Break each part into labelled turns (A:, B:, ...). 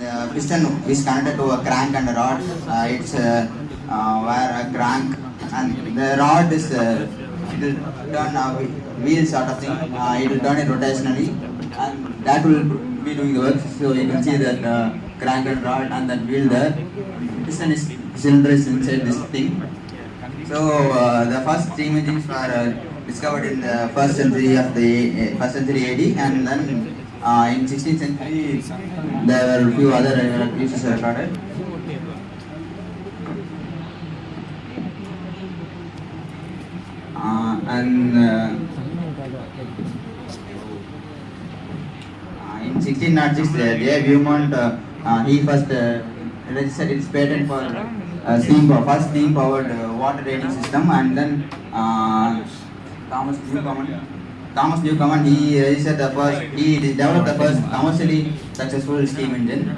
A: and piston is connected to a crank and a rod. It's where a crank and the rod is it will turn a wheel sort of thing. It will turn it rotationally, and that will be doing the work. So you can see that crank and rod and that wheel there. Piston is cylinder is inside this thing. So the first steam engines were discovered in the first century of the first century AD, and then in 16th century there were a few other uses recorded. In 1606, J. Beaumont he first registered his patent for first steam-powered water draining system, and then Thomas Newcomen he registered the first. He developed the first commercially successful steam engine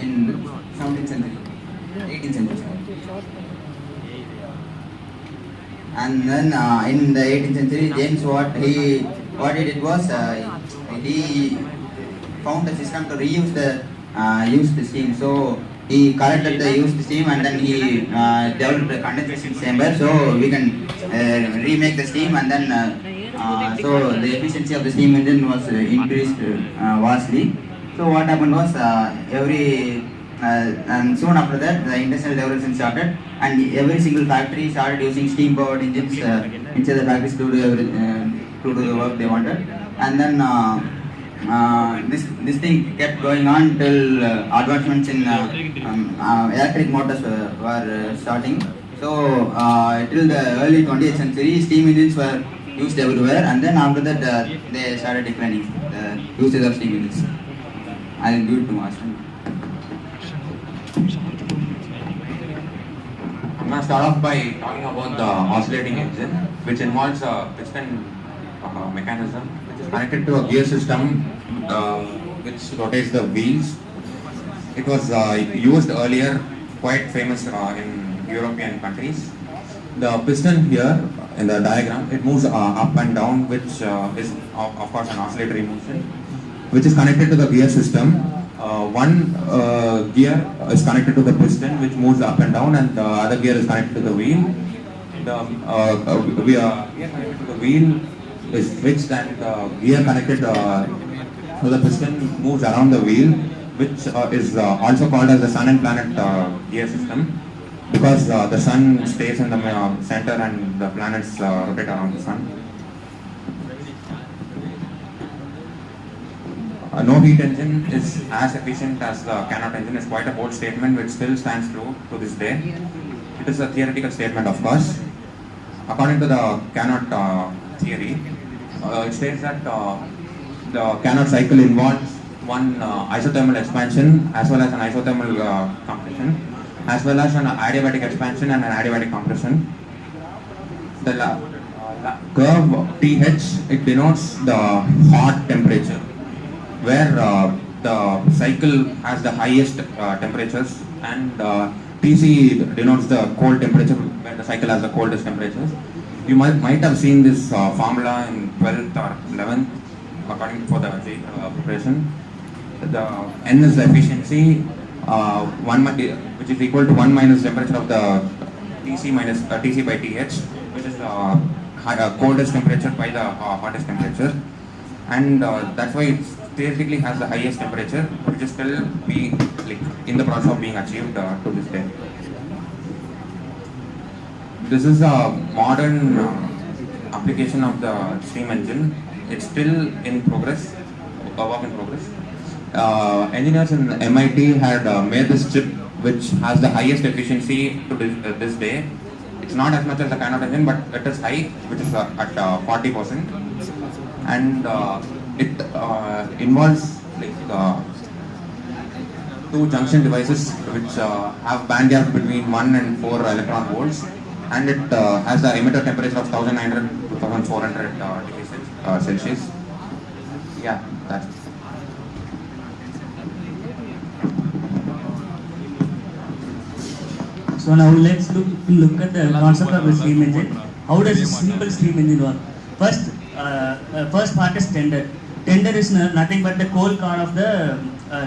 A: in 17th century, 18th century. And then in the 18th century, James Watt what he did was he found a system to reuse the used steam. So he collected the used steam and then he developed a condensation chamber, so we can remake the steam, and then so the efficiency of the steam engine was increased vastly. So what happened was and soon after that the industrial revolution started, and every single factory started using steam powered engines inside the factories to do the work they wanted. And then this thing kept going on till advancements in electric motors were starting. So till the early 20th century, steam engines were used everywhere, and then after that they started declining, the usage of steam engines. I'll give it to Master.
B: I'm going to start off by talking about the oscillating engine, which involves a piston mechanism which is connected to a gear system which rotates the wheels. It was used earlier, quite famous in European countries. The piston here in the diagram, it moves up and down, which is of course an oscillatory motion, which is connected to the gear system. One gear is connected to the piston, which moves up and down, and the other gear is connected to the wheel. The gear connected to the wheel is fixed, and the gear connected to the piston moves around the wheel, which is also called as the sun and planet gear system, because the sun stays in the center and the planets rotate around the sun. No heat engine is as efficient as the Carnot engine is quite a bold statement which still stands true to this day. It is a theoretical statement, of course. According to the Carnot theory, it states that the Carnot cycle involves one isothermal expansion as well as an isothermal compression, as well as an adiabatic expansion and an adiabatic compression. The curve TH, it denotes the hot temperature, where the cycle has the highest temperatures, and TC denotes the cold temperature, where the cycle has the coldest temperatures. You might have seen this formula in 12th or 11th, according for the preparation. The N is the efficiency, which is equal to 1 minus temperature of the TC minus TC by TH, which is the coldest temperature by the hottest temperature, and that's why it's theoretically has the highest temperature, which is still in the process of being achieved to this day. This is a modern application of the steam engine. It's still in progress, a work in progress. Engineers in MIT had made this chip which has the highest efficiency to this day. It's not as much as the Carnot engine, but it is high, which is at 40%, and it involves two junction devices which have band gap between 1 and 4 electron volts, and it has the emitter temperature of 1900 to 1400 degrees Celsius. Yeah, that's it.
C: So now let's look at the concept of the steam engine. How does a simple steam engine work? First part is tender. Tender is nothing but the coal car of the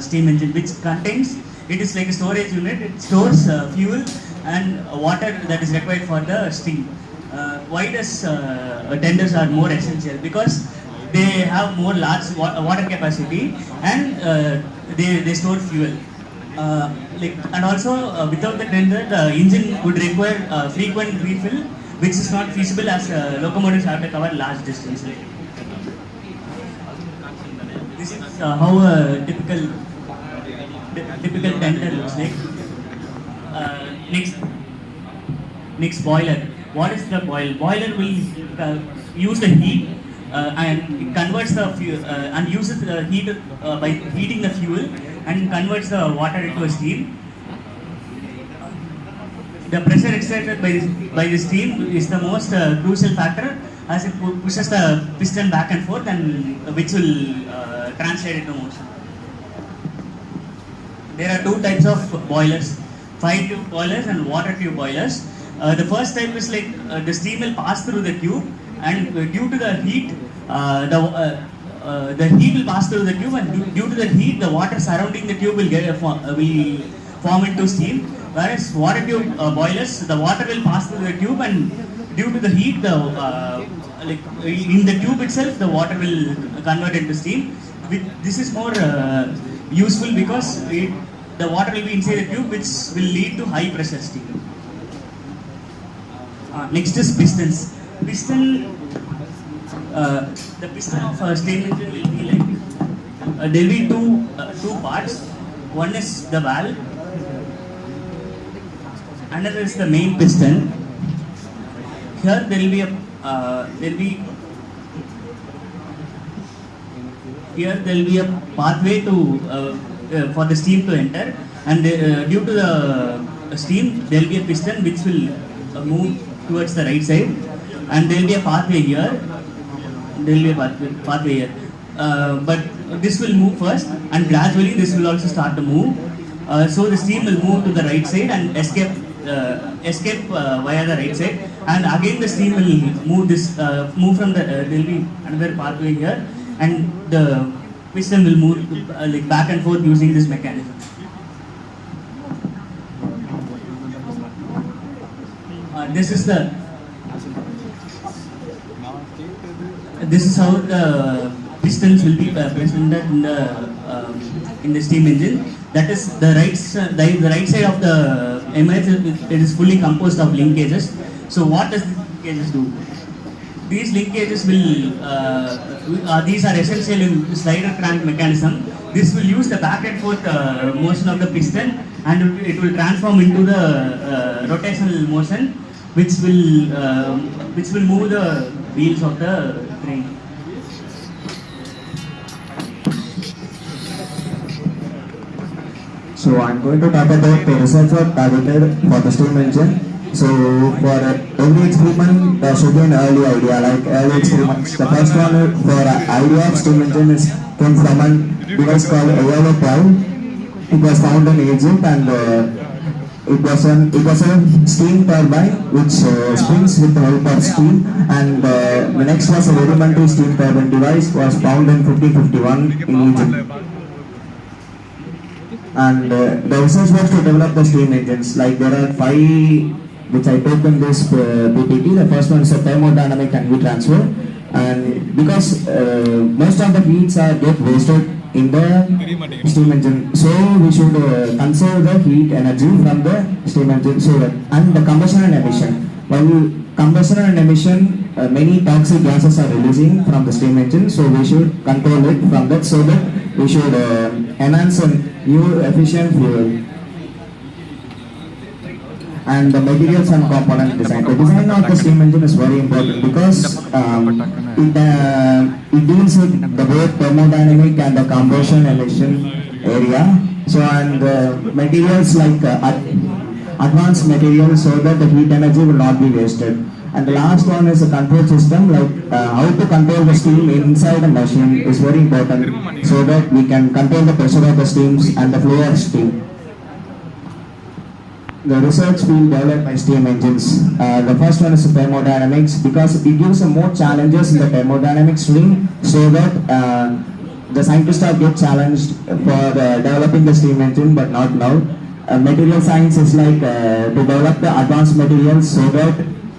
C: steam engine, which contains, it is like a storage unit. It stores fuel and water that is required for the steam. Why does tenders are more essential? Because they have more large water capacity and they store fuel. And also without the tender, the engine would require frequent refill, which is not feasible as locomotives have to cover large distances. This is how a typical tender looks like. Next boiler. What is the boiler? Boiler will use the heat and it converts the fuel and uses the heat by heating the fuel and converts the water into a steam. The pressure exerted by the steam is the most crucial factor, as it pushes the piston back and forth, and which will translate into motion. There are two types of boilers: fire tube boilers and water tube boilers. The first type is like the steam will pass through the tube, and due to the heat, the heat will pass through the tube, and due to the heat, the water surrounding the tube will form into steam. Whereas water tube boilers, the water will pass through the tube, and due to the heat, in the tube itself, the water will convert into steam. This is more useful because the water will be inside the tube, which will lead to high pressure steam. Next is pistons. The piston of steam engine will be like there will be two parts. One is the valve. Another is the main piston. Here there will be a pathway to for the steam to enter, and due to the steam there will be a piston which will move towards the right side, and there will be a pathway here. But this will move first, and gradually this will also start to move. So the steam will move to the right side and escape via the right side, and again the steam will move from the there will be another pathway here, and the piston will move like back and forth using this mechanism. This is how the pistons will be presented in the steam engine. That is the right side of the emerge. It is fully composed of linkages. So what does these linkages do? These linkages will these are essential in slider crank mechanism. This will use the back and forth motion of the piston, and it will transform into the rotational motion, which will move the wheels of the train.
D: So I'm going to talk about the research work targeted for the steam engine. So for every experiment there should be an early idea, like early experiments. The first one for idea of steam engine came from a device called AATHAVAN.P. It was found in Egypt, and it was a steam turbine which spins with the help of steam. And the next was a rudimentary steam turbine device, was found in 1551 in Egypt. And the research was to develop the steam engines. Like there are 5 which I took in this PPT. The first one is a thermodynamic and heat transfer. And because most of the heats get wasted in the steam engine, so we should conserve the heat energy from the steam engine. So and the combustion and emission. While combustion and emission, many toxic gases are releasing from the steam engine, so we should control it from that, so that we should enhance a new efficient fuel. And the materials and component design. The design of the steam engine is very important because it deals with the both thermodynamic and the combustion emission area. So and materials like advanced materials, so that the heat energy will not be wasted. And the last one is a control system, like how to control the steam inside the machine is very important, so that we can control the pressure of the steams and the flow of steam. The research field developed by steam engines. The first one is thermodynamics, because it gives more challenges in the thermodynamic swing, so that the scientists have get challenged for developing the steam engine, but not now. Material science is like to develop the advanced materials so that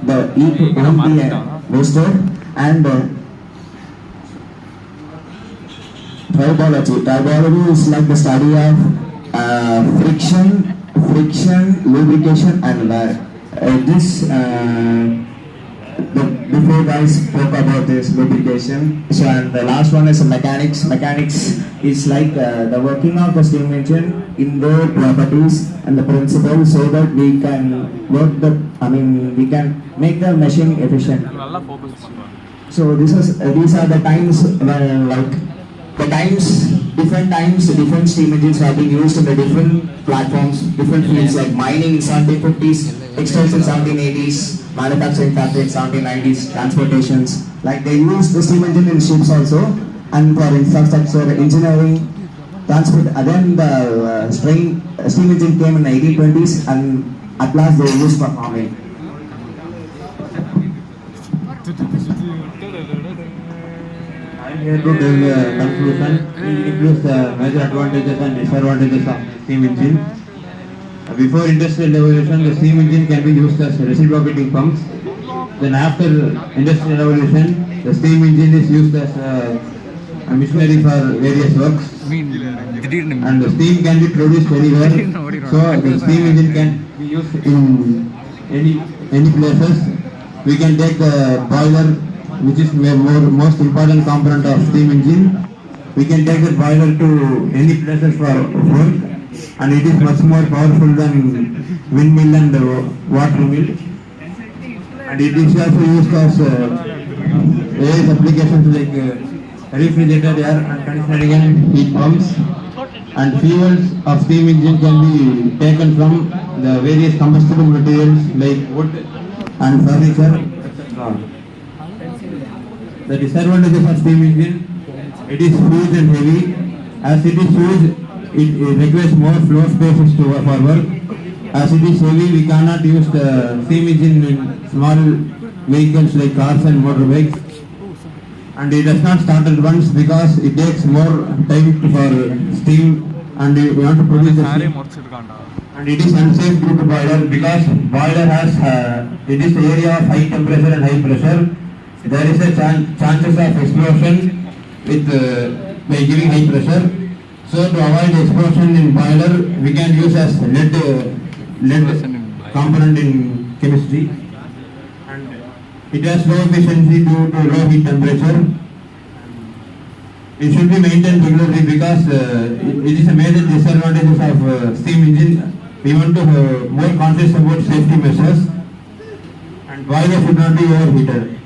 D: the heat won't be wasted. And tribology is like the study of friction, lubrication, and wear. Before guys spoke about this lubrication. So and the last one is mechanics. Mechanics is like the working of the steam engine in their properties and the principles so that we can we can make the machine efficient. So these are the times when different steam engines have been used in the different platforms, different fields like mining in 1750s, textiles in 1780s, manufacturing factory in 1790s, transportations. Like they used the steam engine in ships also, and for infrastructure, engineering, transport. Then the steam engine came in the 1820s, and at last they used for farming.
E: I am here to tell the conclusion. It includes the major advantages and disadvantages of steam engine. Before industrial revolution, the steam engine can be used as reciprocating pumps. Then after industrial revolution, the steam engine is used as a machinery for various works. And the steam can be produced anywhere. So the steam engine can be used in any places. We can take the boiler, which is most important component of steam engine. We can take the boiler to any places for work, and it is much more powerful than windmill and water mill. And it is also used as various applications like refrigerator, air and conditioning and heat pumps. And fuels of steam engine can be taken from the various combustible materials like wood and furniture, etc. The disadvantages of steam engine: it is huge and heavy. As it is huge, it requires more floor spaces for work. As it is heavy, we cannot use the steam engine in small vehicles like cars and motorbikes. And it does not start at once because it takes more time for steam, and we want to produce the steam. And it is unsafe due to boiler because boiler has it is the area of high temperature and high pressure. There is a chances of explosion with by giving high pressure. So to avoid explosion in boiler, we can use as lead component in chemistry. And it has low efficiency due to low heat temperature. It should be maintained regularly because it is a major disadvantages of steam engine. We want to more conscious about safety measures, and boiler should not be overheated.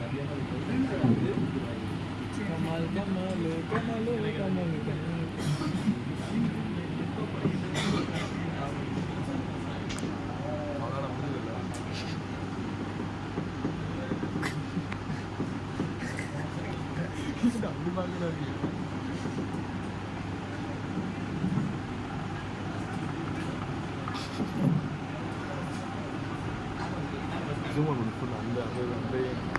F: Zoom on full.